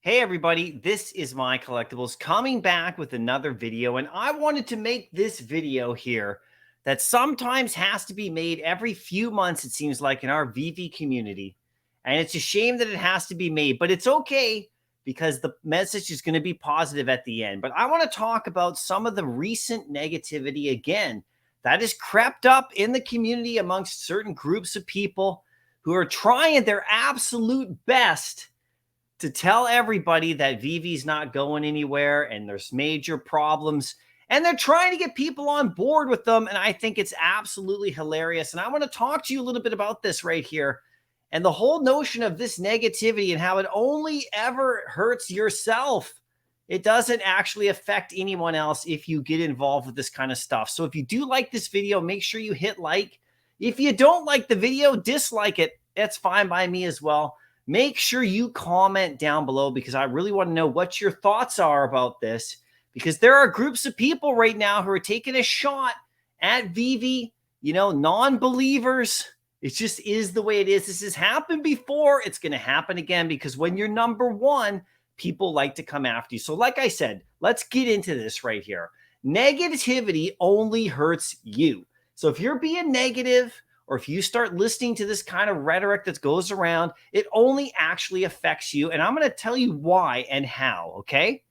Hey everybody, this is MyCollectables coming back with another video, and I wanted to make this video here that sometimes has to be made every few months, it seems like, in our VV community. And it's a shame that it has to be made, but it's okay because the message is going to be positive at the end. But I want to talk about some of the recent negativity again that has crept up in the community amongst certain groups of people who are trying their absolute best to tell everybody that VV's not going anywhere and there's major problems. And they're trying to get people on board with them. And I think it's absolutely hilarious. And I want to talk to you a little bit about this right here. And the whole notion of this negativity and how it only ever hurts yourself. It doesn't actually affect anyone else if you get involved with this kind of stuff. So if you do like this video, make sure you hit like. If you don't like the video, dislike it. That's fine by me as well. Make sure you comment down below because I really want to know what your thoughts are about this, because there are groups of people right now who are taking a shot at VV, non-believers. It just is the way it is. This has happened before. It's going to happen again because when you're number one, people like to come after you. So like I said, let's get into this right here. Negativity only hurts you. So if you're being negative, or if you start listening to this kind of rhetoric that goes around, it only actually affects you. And I'm going to tell you why and how, okay?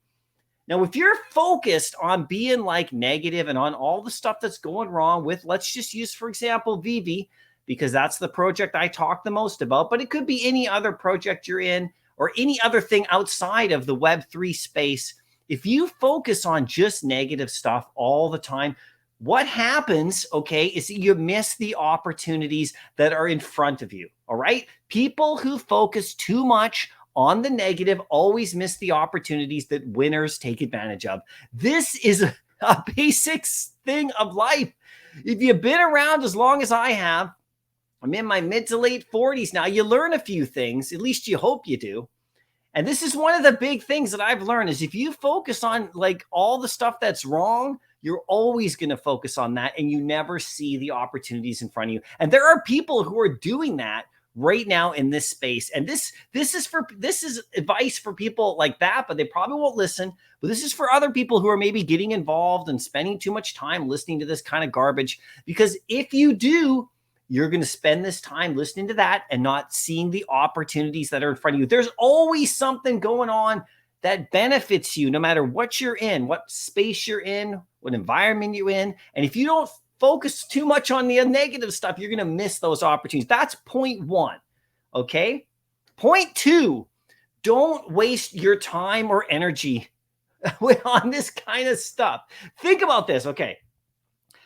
Now, if you're focused on being like negative and on all the stuff that's going wrong with, let's just use, for example, VV, because that's the project I talk the most about, but it could be any other project you're in or any other thing outside of the Web3 space. If you focus on just negative stuff all the time, what happens, okay, is that you miss the opportunities that are in front of you, all right? People who focus too much on the negative always miss the opportunities that winners take advantage of. This is a basic thing of life. If you've been around as long as I have, I'm in my mid to late 40s now, you learn a few things, at least you hope you do. And this is one of the big things that I've learned is if you focus on like all the stuff that's wrong, you're always going to focus on that and you never see the opportunities in front of you. And there are people who are doing that right now in this space. And this is advice for people like that, but they probably won't listen. But this is for other people who are maybe getting involved and spending too much time listening to this kind of garbage. Because if you do, you're going to spend this time listening to that and not seeing the opportunities that are in front of you. There's always something going on that benefits you, no matter what you're in, what space you're in, what environment you're in. And if you don't focus too much on the negative stuff, you're going to miss those opportunities. That's point one. Okay. Point two, don't waste your time or energy on this kind of stuff. Think about this. Okay.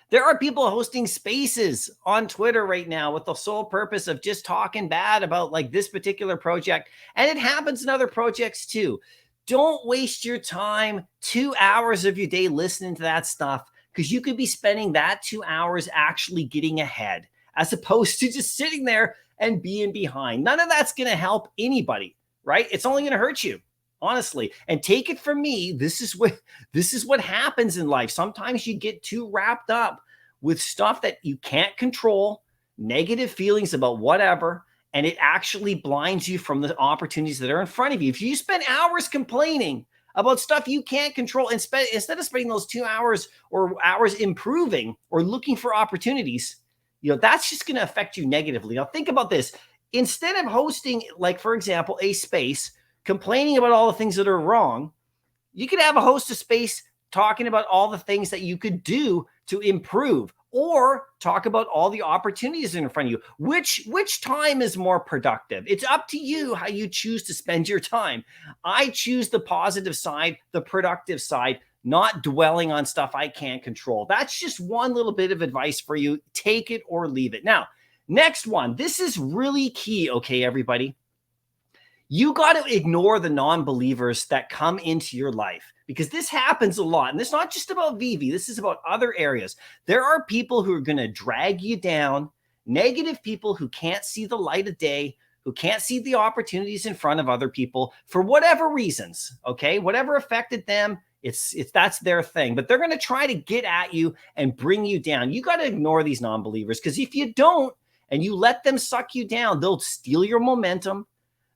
There are people hosting spaces on Twitter right now with the sole purpose of just talking bad about like this particular project. And it happens in other projects too. Don't waste your time, 2 hours of your day listening to that stuff, because you could be spending that 2 hours actually getting ahead as opposed to just sitting there and being behind. None of that's going to help anybody, right? It's only going to hurt you, honestly. And take it from me, this is what happens in life. Sometimes you get too wrapped up with stuff that you can't control, negative feelings about whatever, and it actually blinds you from the opportunities that are in front of you. If you spend hours complaining about stuff you can't control and instead of spending those 2 hours or hours improving or looking for opportunities, that's just going to affect you negatively. Now think about this. Instead of hosting, like, for example, a space complaining about all the things that are wrong, you could have a host of space talking about all the things that you could do to improve, or talk about all the opportunities in front of you. Which time is more productive? It's up to you how you choose to spend your time. I choose the positive side, the productive side, not dwelling on stuff I can't control. That's just one little bit of advice for you. Take it or leave it. Now, next one. This is really key, okay, everybody? You got to ignore the non-believers that come into your life, because this happens a lot. And it's not just about VV. This is about other areas. There are people who are going to drag you down, negative people who can't see the light of day, who can't see the opportunities in front of other people for whatever reasons, okay? Whatever affected them, that's their thing. But they're going to try to get at you and bring you down. You got to ignore these non-believers, because if you don't and you let them suck you down, they'll steal your momentum.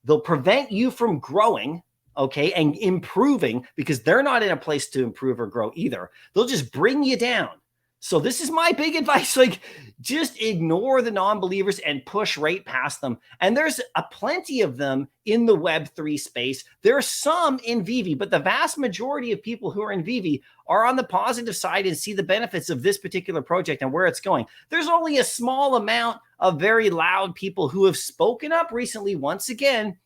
They'll prevent you from growing, okay, and improving, because they're not in a place to improve or grow either. They'll just bring you down. So this is my big advice. Like, just ignore the non-believers and push right past them. And there's a plenty of them in the Web3 space. There are some in VV, but the vast majority of people who are in VV are on the positive side and see the benefits of this particular project and where it's going. There's only a small amount of very loud people who have spoken up recently, once again,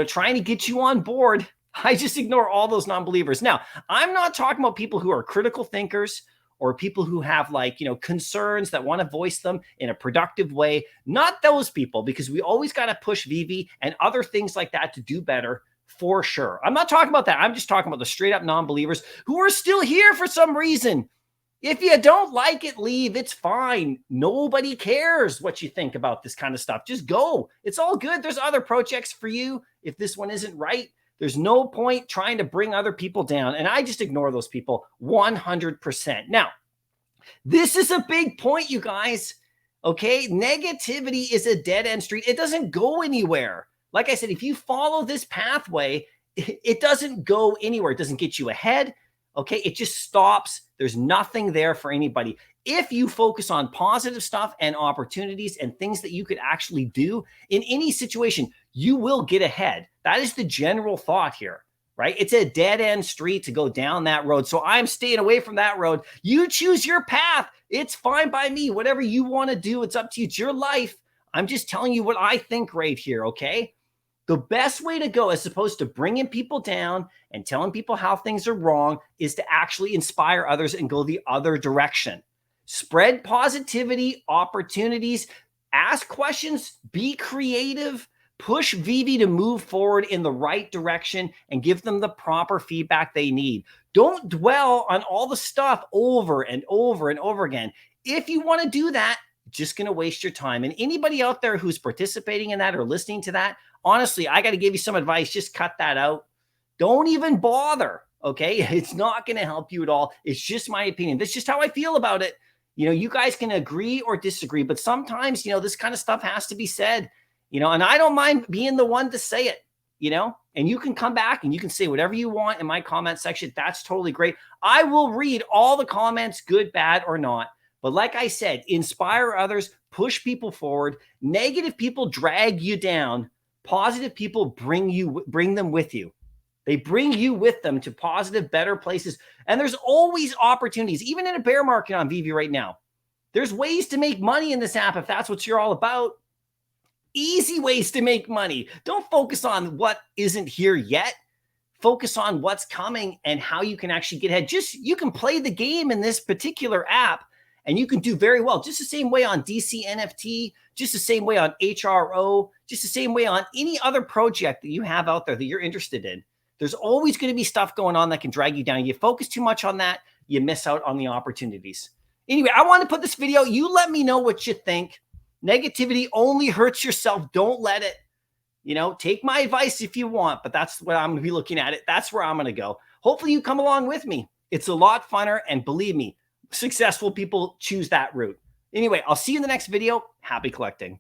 trying to get you on board. I just ignore all those non-believers. Now, I'm not talking about people who are critical thinkers or people who have concerns that want to voice them in a productive way. Not those people, because we always got to push VV and other things like that to do better, for sure. I'm not talking about that. I'm just talking about the straight up non-believers who are still here for some reason. If you don't like it, leave. It's fine. Nobody cares what you think about this kind of stuff. Just go. It's all good. There's other projects for you. If this one isn't right, there's no point trying to bring other people down. And I just ignore those people 100%. Now, this is a big point, you guys. Okay? Negativity is a dead-end street. It doesn't go anywhere. Like I said, if you follow this pathway, it doesn't go anywhere. It doesn't get you ahead. Okay? It just stops. There's nothing there for anybody. If you focus on positive stuff and opportunities and things that you could actually do in any situation, you will get ahead. That is the general thought here, right? It's a dead-end street to go down that road. So I'm staying away from that road. You choose your path. It's fine by me. Whatever you want to do, it's up to you. It's your life. I'm just telling you what I think right here, okay? The best way to go, as opposed to bringing people down and telling people how things are wrong, is to actually inspire others and go the other direction. Spread positivity, opportunities, ask questions, be creative, push VV to move forward in the right direction and give them the proper feedback they need. Don't dwell on all the stuff over and over and over again. If you want to do that, just going to waste your time. And anybody out there who's participating in that or listening to that, honestly, I got to give you some advice. Just cut that out. Don't even bother, okay? It's not going to help you at all. It's just my opinion. That's just how I feel about it. You guys can agree or disagree, but sometimes, this kind of stuff has to be said, and I don't mind being the one to say it, and you can come back and you can say whatever you want in my comment section. That's totally great. I will read all the comments, good, bad, or not. But like I said, inspire others, push people forward. Negative people drag you down. Positive people bring them with you. They bring you with them to positive, better places. And there's always opportunities, even in a bear market on VV right now. There's ways to make money in this app if that's what you're all about. Easy ways to make money. Don't focus on what isn't here yet. Focus on what's coming and how you can actually get ahead. You can play the game in this particular app and you can do very well. Just the same way on DC NFT, just the same way on HRO, just the same way on any other project that you have out there that you're interested in. There's always going to be stuff going on that can drag you down. You focus too much on that, you miss out on the opportunities. Anyway, I want to put this video. You let me know what you think. Negativity only hurts yourself. Don't let it. Take my advice if you want, but that's what I'm going to be looking at it. That's where I'm going to go. Hopefully you come along with me. It's a lot funner, and believe me, successful people choose that route. Anyway, I'll see you in the next video. Happy collecting.